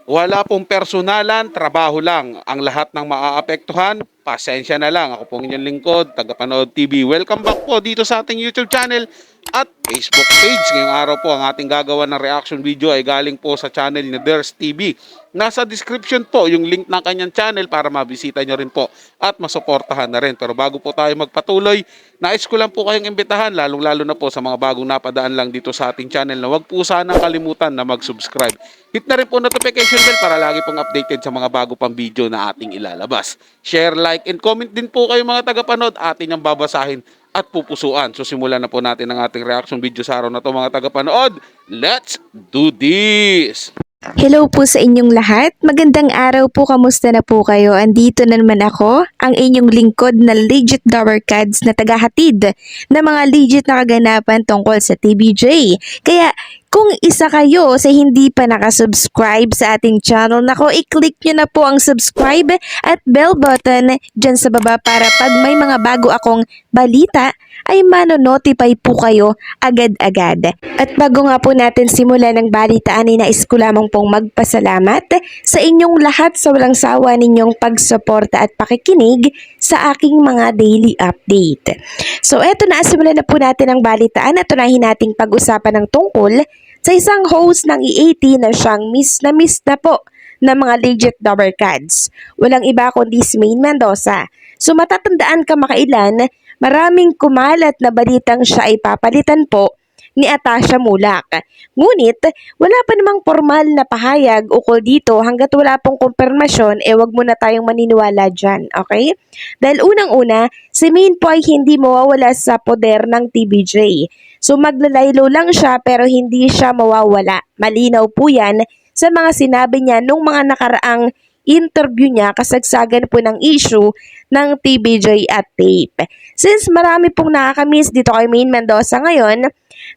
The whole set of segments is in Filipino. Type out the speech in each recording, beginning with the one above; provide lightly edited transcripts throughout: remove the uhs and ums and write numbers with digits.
Wala pong personalan, trabaho lang. Ang lahat ng maaapektuhan, pasensya na lang. Ako pong inyong lingkod, tagapanood TV. Welcome back po dito sa ating YouTube channel at Facebook page. Ngayong araw po ang ating gagawa ng reaction video ay galing po sa channel ni Ders TV. Nasa description po yung link ng kanyang channel para mabisita nyo rin po at masuportahan na rin. Pero bago po tayo magpatuloy, nais ko lang po kayong imbitahan, lalong-lalo na po sa mga bagong napadaan lang dito sa ating channel na wag po sanang kalimutan na mag-subscribe. Hit na rin po notification bell para lagi pong updated sa mga bago pang video na ating ilalabas. Share, like, and comment din po kayo mga tagapanood. Atin yung babasahin at pupusuan. So simulan na po natin ang ating reaction video sa araw na to mga tagapanood. Let's do this! Hello po sa inyong lahat. Magandang araw po. Kamusta na po kayo? Andito na naman ako, ang inyong lingkod na legit Dower Cards na tagahatid na mga legit na kaganapan tungkol sa TBJ. Kaya kung isa kayo sa hindi pa nakasubscribe sa ating channel, nako, i-click nyo na po ang subscribe at bell button dyan sa baba para pag may mga bago akong balita, ay mano-notify po kayo agad-agad. At bago nga po natin simulan ng balitaan, ay nais ko lamang pong magpasalamat sa inyong lahat sa walang sawa ninyong pagsuporta at pakikinig sa aking mga daily update. So eto na, simulan na po natin ang balitaan at unahin nating pag-usapan ng tungkol sa isang host ng E80 na siyang miss na po ng mga legit Dower Cards. Walang iba kundi si Maine Mendoza. So matatandaan ka makailan, maraming kumalat na balitang siya ay papalitan po ni Atasha Mulak. Ngunit, wala pa namang formal na pahayag ukol dito hanggat wala pong kumpirmasyon, wag muna tayong maniniwala dyan, okay? Dahil unang-una, si Maine po ay hindi mawawala sa poder ng TBJ. So maglalaylo lang siya pero hindi siya mawawala. Malinaw po yan sa mga sinabi niya nung mga nakaraang interview niya kasagsagan po ng issue ng TBJ at tape. Since marami pong nakakamiss dito kay Maine Mendoza ngayon,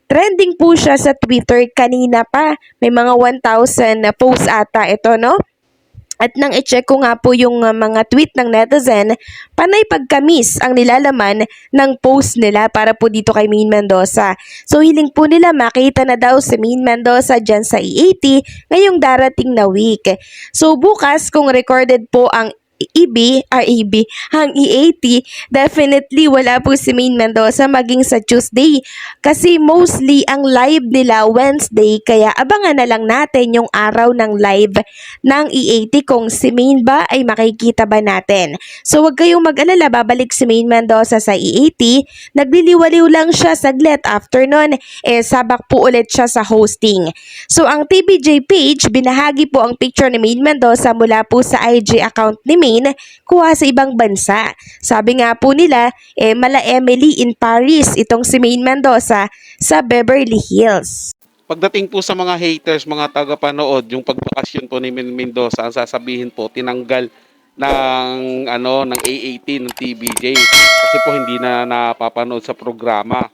trending po siya sa Twitter kanina pa. May mga 1,000 na posts ata ito, no? At nang i-check ko nga po yung mga tweet ng netizen, panay pagkamis ang nilalaman ng post nila para po dito kay Maine Mendoza. So hiling po nila makita na daw si Maine Mendoza dyan sa E80 ngayong darating na week. So bukas kung recorded po ang ang E80, definitely wala po si Maine Mendoza maging sa Tuesday. Kasi mostly ang live nila Wednesday, kaya abangan na lang natin yung araw ng live ng E80 kung si Maine ba ay makikita ba natin. So wag kayong mag-alala, babalik si Maine Mendoza sa E80. Nagliliwaliw lang siya saglit, after nun, sabak po ulit siya sa hosting. So ang TBJ page, binahagi po ang picture ni Maine Mendoza mula po sa IG account ni Maine, kuha sa ibang bansa. Sabi nga po nila, mala Emily in Paris itong si Maine Mendoza sa Beverly Hills. Pagdating po sa mga haters, mga tagapanood, yung pagbakasyon po ni Mendoza, ang sasabihin po, tinanggal ng A18 ng TBJ kasi po hindi na napapanood sa programa.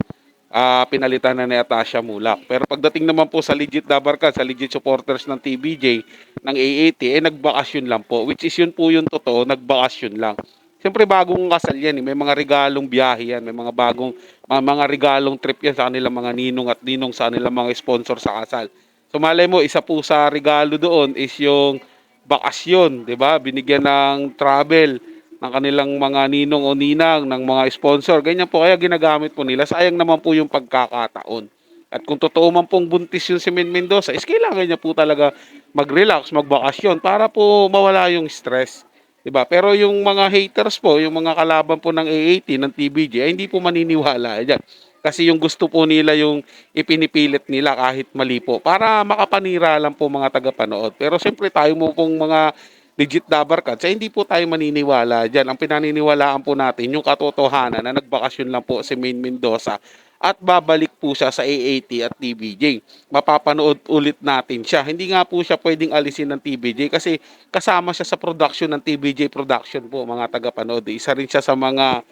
Pinalitan na ni Atasha Mulak. Pero pagdating naman po sa legit Dabarka, sa legit supporters ng TBJ, ng A80, nagbakasyon lang po. Which is yun po yung totoo, nagbakasyon lang. Siyempre bagong kasal yan, may mga regalong biyahe yan, may mga regalong trip yan sa kanilang mga ninong at ninong sa kanilang mga sponsor sa kasal. So malay mo, isa po sa regalo doon is yung bakasyon, 'di ba? Binigyan ng travel ng kanilang mga ninong o ninang ng mga sponsor. Ganyan po kaya ginagamit po nila. Sayang naman po yung pagkakataon. At kung totoo man pong buntis yung si Mendoza, is kailangan niya po talaga mag-relax, magbakasyon para po mawala yung stress. 'Di ba? Pero yung mga haters po, yung mga kalaban po ng A80 ng TBJ, ay hindi po maniniwala diyan. Kasi yung gusto po nila yung ipinipilit nila kahit mali po para makapanira lang po mga tagapanood. Pero siyempre tayo mo pong mga legit Dabarkad, hindi po tayo maniniwala diyan. Ang pinaniniwalaan po natin yung katotohanan na nagbakasyon lang po si Maine Mendoza at babalik po siya sa A80 at TBJ. Mapapanood ulit natin siya. Hindi nga po siya pwedeng alisin ng TBJ kasi kasama siya sa production ng TBJ Production po mga tagapanood. Isa rin siya sa mga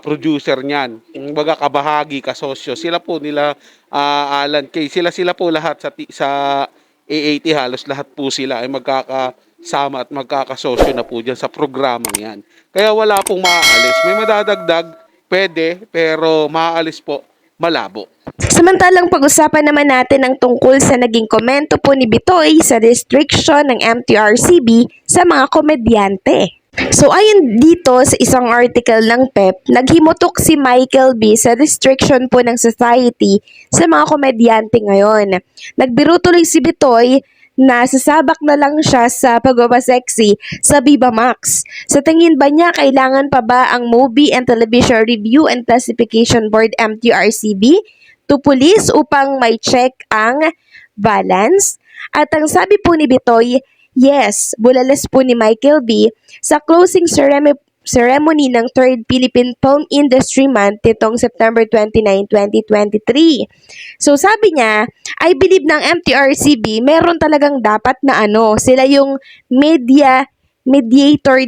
producer niyan. Kumbaga kabahagi, kasosyo. Sila po nila Alan Kay. Sila po lahat sa A80 halos lahat po sila ay magkakasama at magkakasosyo na po diyan sa programang 'yan. Kaya wala pong maaalis. May madadagdag, pwede, pero maaalis po, malabo. Samantalang pag-usapan naman natin ang tungkol sa naging komento po ni Bitoy sa restriction ng MTRCB sa mga komedyante. So ayon dito sa isang article ng PEP, naghimutok si Michael B sa restriction po ng society sa mga komedyante ngayon. Nagbiro tuloy si Bitoy na sasabak na lang siya sa pagbabaseksi sa Viva Max. Sa tingin ba niya, kailangan pa ba ang Movie and Television Review and Classification Board MTRCB to police upang may check ang balance? At ang sabi po ni Bitoy, yes, bulalas po ni Michael B sa closing ceremony ng 3rd Philippine Film Industry Month nitong September 29, 2023. So sabi niya, I believe ng MTRCB meron talagang dapat na sila yung mediator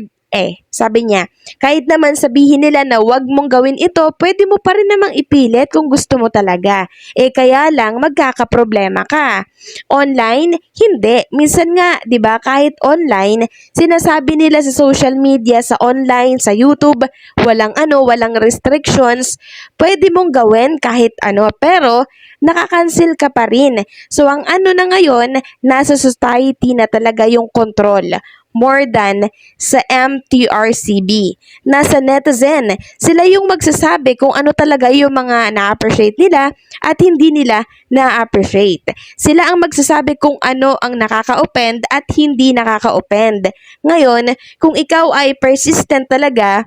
sabi niya, kahit naman sabihin nila na wag mong gawin ito, pwede mo pa rin namang ipilit kung gusto mo talaga. Kaya lang, magkakaproblema ka. Online, hindi. Minsan nga, di ba, kahit online, sinasabi nila sa social media, sa online, sa YouTube, walang restrictions, pwede mong gawin kahit pero, nakakancel ka pa rin. So, ang na ngayon, nasa society na talaga yung control more than sa MTRCB. Nasa netizen, sila yung magsasabi kung ano talaga yung mga na-appreciate nila at hindi nila na-appreciate. Sila ang magsasabi kung ano ang nakaka-offend at hindi nakaka-offend. Ngayon, kung ikaw ay persistent talaga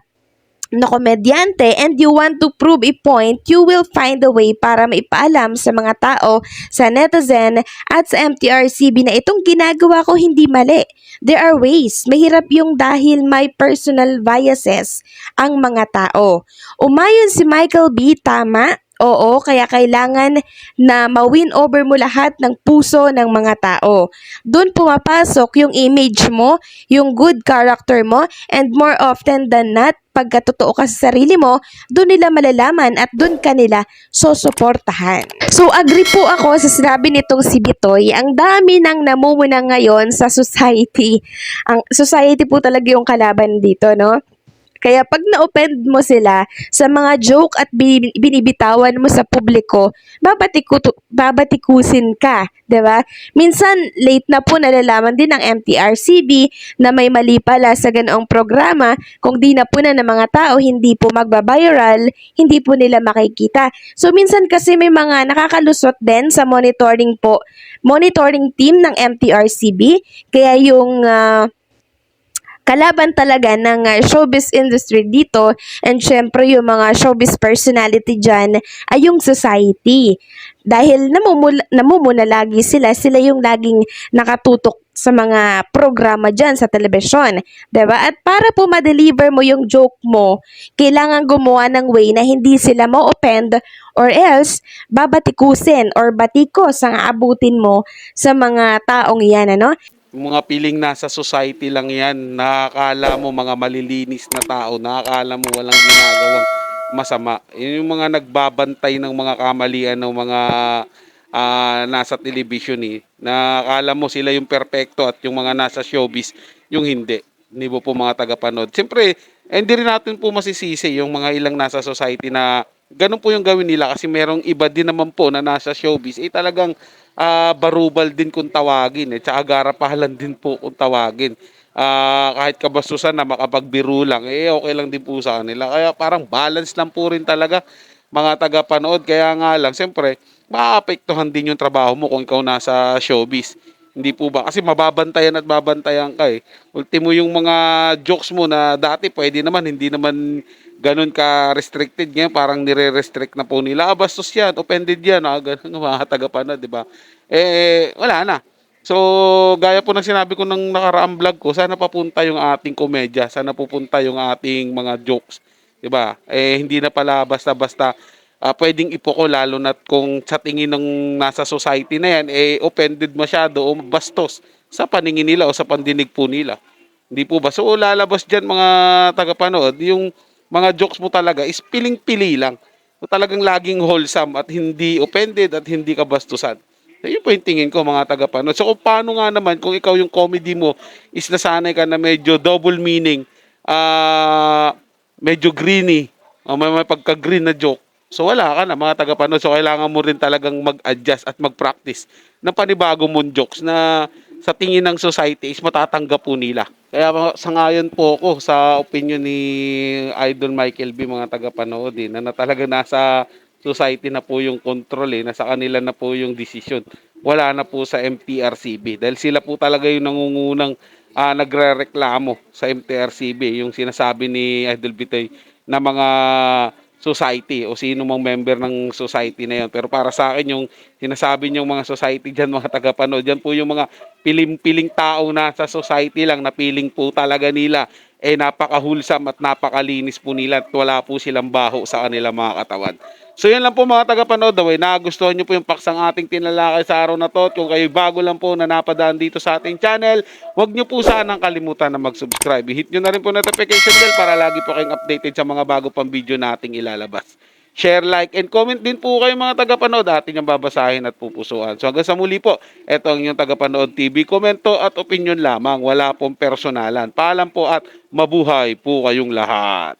na komedyante and you want to prove a point, you will find a way para maipaalam sa mga tao, sa netizen at sa MTRCB na itong ginagawa ko hindi mali. There are ways. Mahirap yung dahil may personal biases ang mga tao. Umayon si Michael B, tama? Oo, kaya kailangan na ma-win over mo lahat ng puso ng mga tao. Doon pumapasok yung image mo, yung good character mo, and more often than not, pagkatotoo ka sa sarili mo, doon nila malalaman at doon ka nila susuportahan. So agree po ako sa sinabi nitong si Bitoy, ang dami nang namumuna ngayon sa society. Ang society po talaga yung kalaban dito, no? Kaya pag na-offend mo sila sa mga joke at binibitawan mo sa publiko, babatikusin ka, 'di ba? Minsan late na po nalalaman din ng MTRCB na may mali pala sa ganoong programa, kung di na po ng mga tao hindi po magba-viral, hindi po nila makikita. So minsan kasi may mga nakakalusot din sa monitoring team ng MTRCB, kaya yung kalaban talaga ng showbiz industry dito and syempre yung mga showbiz personality dyan ay yung society. Dahil namumuna lagi sila yung laging nakatutok sa mga programa dyan sa telebisyon. Diba? At para po ma-deliver mo yung joke mo, kailangan gumawa ng way na hindi sila ma-offend or else babatikusin or batikos ang aabutin mo sa mga taong yan, Yung mga piling nasa society lang yan, nakakala mo mga malilinis na tao, nakakala mo walang ginagawang masama. Yun yung mga nagbabantay ng mga kamalian ng mga nasa television nakakala mo sila yung perpekto at yung mga nasa showbiz, yung hindi. Hindi po mga tagapanood. Siyempre, hindi rin natin po masisisi yung mga ilang nasa society na ganun po yung gawin nila kasi merong iba din naman po na nasa showbiz. Talagang barubal din kung tawagin tsaka garapahalan din po kung tawagin. Kahit kabastusan na makapagbiro lang, okay lang din po sa kanila. Kaya parang balance lang po rin talaga mga tagapanood. Kaya nga lang, siyempre, maapektuhan din yung trabaho mo kung ikaw nasa showbiz. Hindi po ba? Kasi mababantayan at babantayan ka Ultimo yung mga jokes mo na dati pwede naman, hindi naman ganun ka restricted, ngayon parang nire-restrict na po nila. Bastos yan, offended yan, ganun mga tagapanood, di ba? Wala na. So, gaya po ng sinabi ko ng nakaraang vlog ko, sana papunta yung ating komedya, sana pupunta yung ating mga jokes, di ba? Hindi na pala basta-basta pwedeng ipoko, lalo na kung sa tingin ng nasa society na yan, offended masyado o bastos sa paningin nila o sa pandinig po nila. Hindi po ba? So, lalabas dyan mga tagapanood, yung mga jokes mo talaga is piling-pili lang. So, talagang laging wholesome at hindi offended at hindi kabastusan. So, yun po yung tingin ko mga tagapanood. So, kung paano nga naman, kung ikaw yung comedy mo is nasanay ka na medyo double meaning, medyo greeny, may pagka-green na joke, So wala ka na mga tagapanood. So kailangan mo rin talagang mag-adjust at mag-practice ng panibagong mong jokes na sa tingin ng society is matatanggap po nila. Kaya sangayon po ako sa opinion ni Idol Michael B, mga tagapanood na talaga nasa society na po yung control nasa kanila na po yung decision. Wala na po sa MTRCB dahil sila po talaga yung nangungunang nagrereklamo sa MTRCB, yung sinasabi ni Idol Bitoy na mga society o sino mang member ng society na yun. Pero para sa akin, yung sinasabi niyong mga society dyan, mga tagapanood, dyan po yung mga piling-piling tao na sa society lang na piling po talaga nila napakahulsam at napakalinis po nila at wala po silang baho sa kanilang mga katawan. So yun lang po mga tagapanood, nagustuhan nyo po yung paksang ating tinalakay sa araw na to. At kung kayo bago lang po na napadaan dito sa ating channel, huwag nyo po sanang kalimutan na mag-subscribe. Hit nyo na rin po notification bell para lagi po kayong updated sa mga bago pang video nating ilalabas. Share, like, and comment din po kayo mga tagapanood. Atin yung babasahin at pupusuan. So hanggang sa muli po, ito ang inyong tagapanood TV. Komento at opinion lamang. Wala pong personalan. Paalam po at mabuhay po kayong lahat.